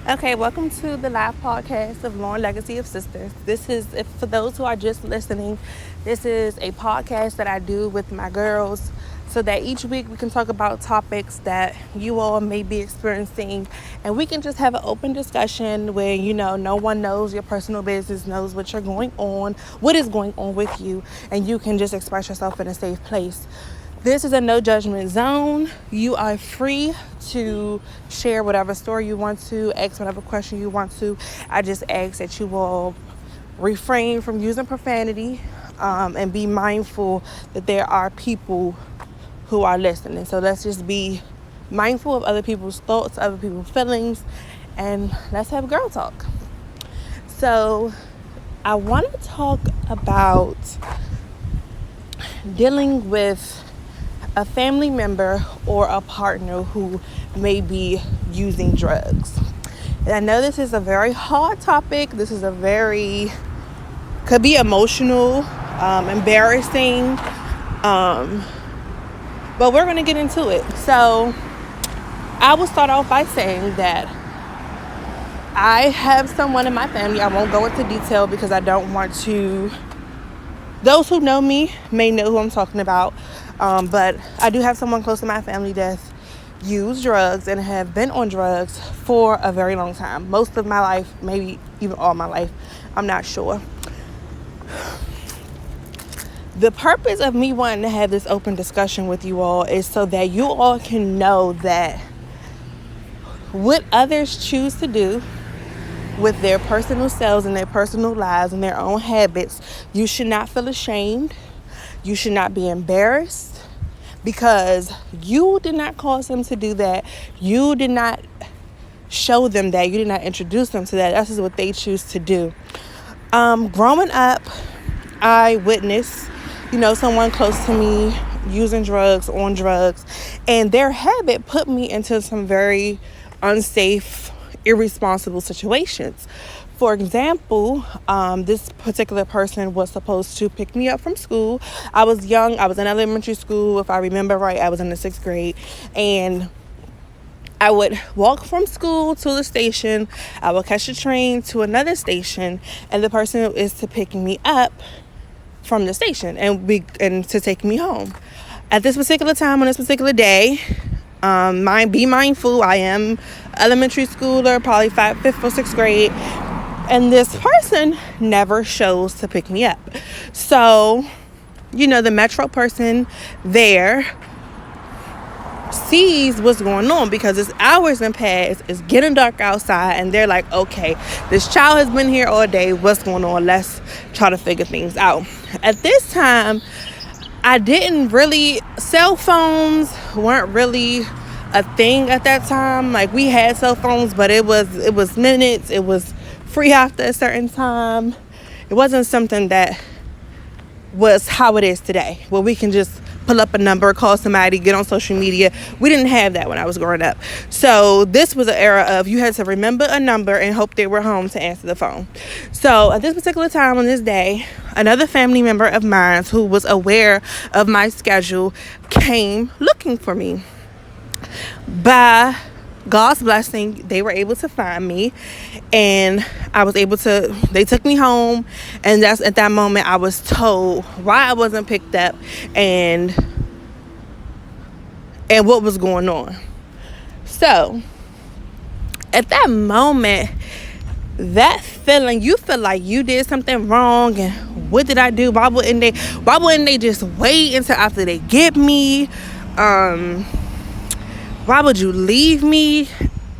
Okay, welcome to the live podcast of Lauren Legacy of Sisters. This is, if for those who are just listening, this is a podcast that I do with my girls so that each week we can talk about topics that you all may be experiencing and we can just have an open discussion where, no one knows your personal business, knows what you're going on, what is going on with you, and you can just express yourself in a safe place. This is a no judgment zone. You are free to share whatever story you want to, ask whatever question you want to. I just ask that you will refrain from using profanity and be mindful that there are people who are listening. So let's just be mindful of other people's thoughts, other people's feelings, and let's have girl talk. So I want to talk about dealing with a family member or a partner who may be using drugs. And I know this is a very hard topic. This is could be emotional, embarrassing, but we're going to get into it. So I will start off by saying that I have someone in my family. I won't go into detail because I don't want to. Those who know me may know who I'm talking about. But I do have someone close to my family that use drugs and have been on drugs for a very long time. Most of my life, maybe even all my life. I'm not sure. The purpose of me wanting to have this open discussion with you all is so that you all can know that what others choose to do with their personal selves and their personal lives and their own habits, you should not feel ashamed. You should not be embarrassed because you did not cause them to do that. You did not show them that. You did not introduce them to that. That's just what they choose to do. Growing up, I witnessed, someone close to me using drugs, on drugs, and their habit put me into some very unsafe, irresponsible situations. For example, this particular person was supposed to pick me up from school. I was young. I was in elementary school. If I remember right, I was in the 6th grade. And I would walk from school to the station. I would catch a train to another station. And the person is to pick me up from the station and to take me home. At this particular time, on this particular day, be mindful, I am elementary schooler, probably 5th or 6th grade. And this person never shows to pick me up. So, the metro person there sees what's going on because it's hours and past, it's getting dark outside, and they're like, okay, this child has been here all day, what's going on? Let's try to figure things out. At this time, cell phones weren't really a thing at that time. Like, we had cell phones, but it was minutes, it was free after a certain time. It wasn't something that was how it is today, where we can just pull up a number, call somebody, get on social media. We didn't have that when I was growing up. So this was an era of you had to remember a number and hope they were home to answer the phone. So at this particular time on this day, another family member of mine who was aware of my schedule came looking for me. By God's blessing, they were able to find me, and they took me home, and that's at that moment I was told why I wasn't picked up and what was going on. So at that moment, that feeling, you feel like you did something wrong, and what did I do? Why wouldn't they just wait until after they get me? Why would you leave me?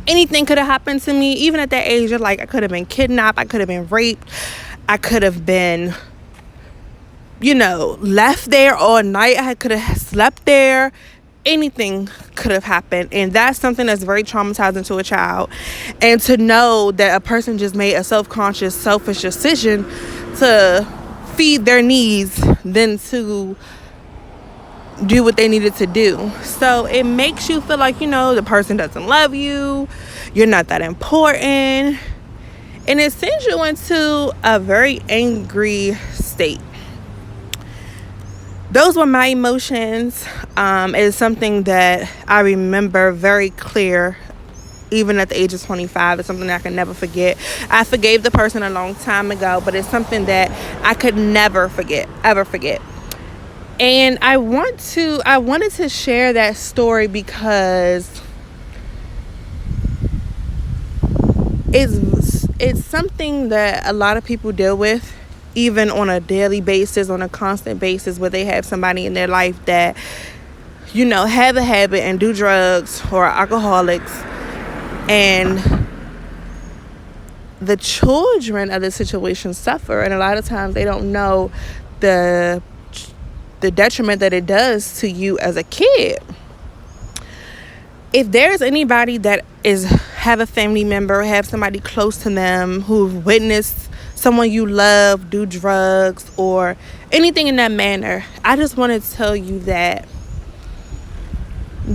Anything could have happened to me. Even at that age, I could have been kidnapped. I could have been raped. I could have been, left there all night. I could have slept there. Anything could have happened. And that's something that's very traumatizing to a child. And to know that a person just made a self-conscious, selfish decision to feed their needs than to do what they needed to do. So it makes you feel like, the person doesn't love you, you're not that important, and it sends you into a very angry state. Those were my emotions. It's something that I remember very clear even at the age of 25. It's something that I can never forget. I forgave the person a long time ago, but it's something that I could never forget, ever forget. And I wanted to share that story because it's something that a lot of people deal with, even on a daily basis, on a constant basis, where they have somebody in their life that, have a habit and do drugs or are alcoholics, and the children of the situation suffer, and a lot of times they don't know the detriment that it does to you as a kid. If there's anybody that have a family member, have somebody close to them who've witnessed someone you love do drugs or anything in that manner, I just want to tell you that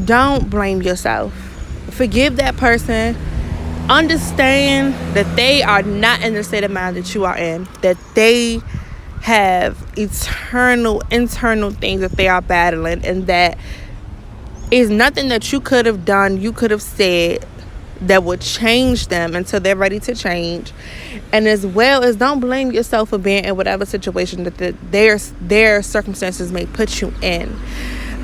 don't blame yourself. Forgive that person. Understand that they are not in the state of mind that you are in, that they have internal things that they are battling, and that is nothing that you could have done, you could have said, that would change them until they're ready to change. And as well as, don't blame yourself for being in whatever situation that their circumstances may put you in.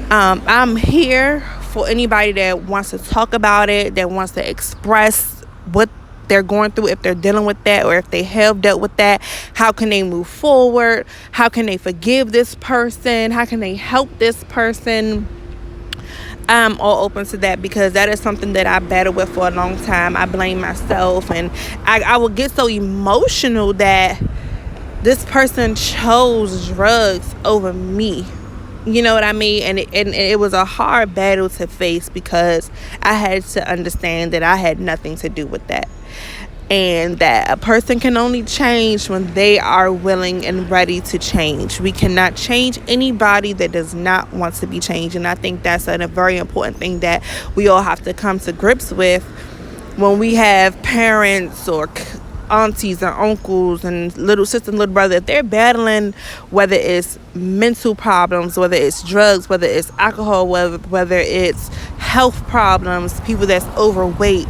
I'm here for anybody that wants to talk about it, that wants to express what they're going through, if they're dealing with that, or if they have dealt with that. How can they move forward? How can they forgive this person? How can they help this person? I'm all open to that, because that is something that I battled with for a long time. I blame myself, and I would get so emotional that this person chose drugs over me. You know what I mean? And it was a hard battle to face, because I had to understand that I had nothing to do with that. And that a person can only change when they are willing and ready to change. We cannot change anybody that does not want to be changed. And I think that's a very important thing that we all have to come to grips with when we have parents or aunties and uncles and little sister and little brother. If they're battling, whether it's mental problems, whether it's drugs, whether it's alcohol, whether it's health problems, people that's overweight,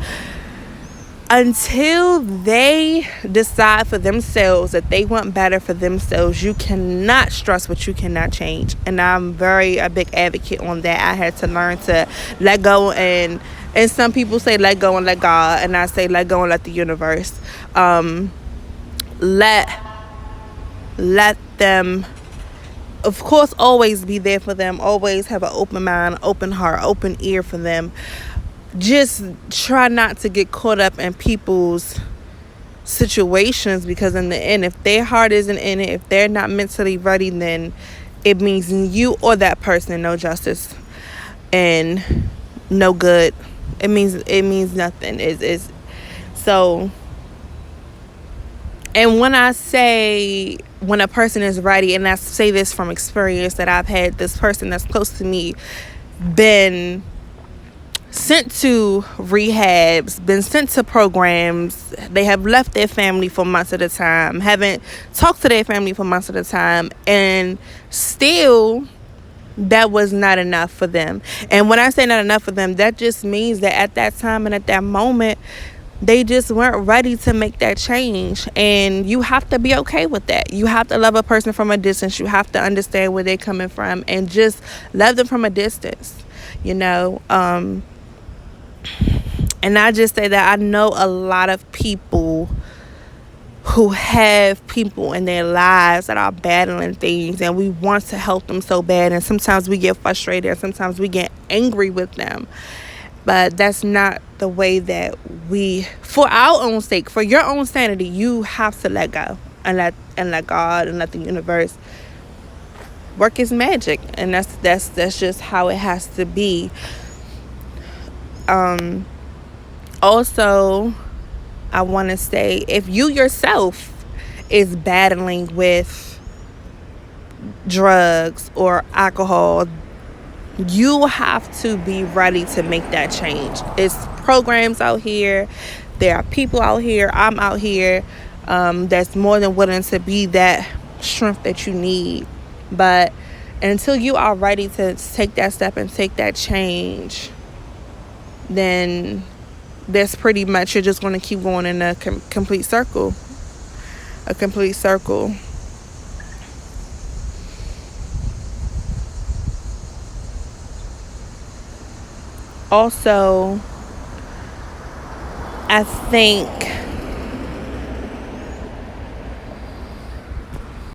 until they decide for themselves that they want better for themselves, you cannot stress what you cannot change. And I'm a big advocate on that. I had to learn to let go, and some people say let go and let God, and I say let go and let the universe. Let them, of course, always be there for them, always have an open mind, open heart, open ear for them. Just try not to get caught up in people's situations, because in the end, if their heart isn't in it, if they're not mentally ready, then it means you or that person no justice and no good. It means nothing. Is so. And when I say when a person is ready, and I say this from experience, that I've had this person that's close to me been sent to rehabs, been sent to programs. They have left their family for months at a time, haven't talked to their family for months at a time, and still that was not enough for them. And when I say not enough for them, that just means that at that time and at that moment, they just weren't ready to make that change. And you have to be okay with that. You have to love a person from a distance. You have to understand where they're coming from and just love them from a distance, And I just say that I know a lot of people who have people in their lives that are battling things, and we want to help them so bad, and sometimes we get frustrated, and sometimes we get angry with them. But that's not the way that for our own sake, for your own sanity, you have to let go and let God and let the universe work its magic. And that's just how it has to be. Also, I want to say, if you yourself is battling with drugs or alcohol, you have to be ready to make that change. It's programs out here. There are people out here. I'm out here that's more than willing to be that strength that you need. But until you are ready to take that step and take that change, then that's pretty much, you're just going to keep going in a complete circle. A complete circle. Also, I think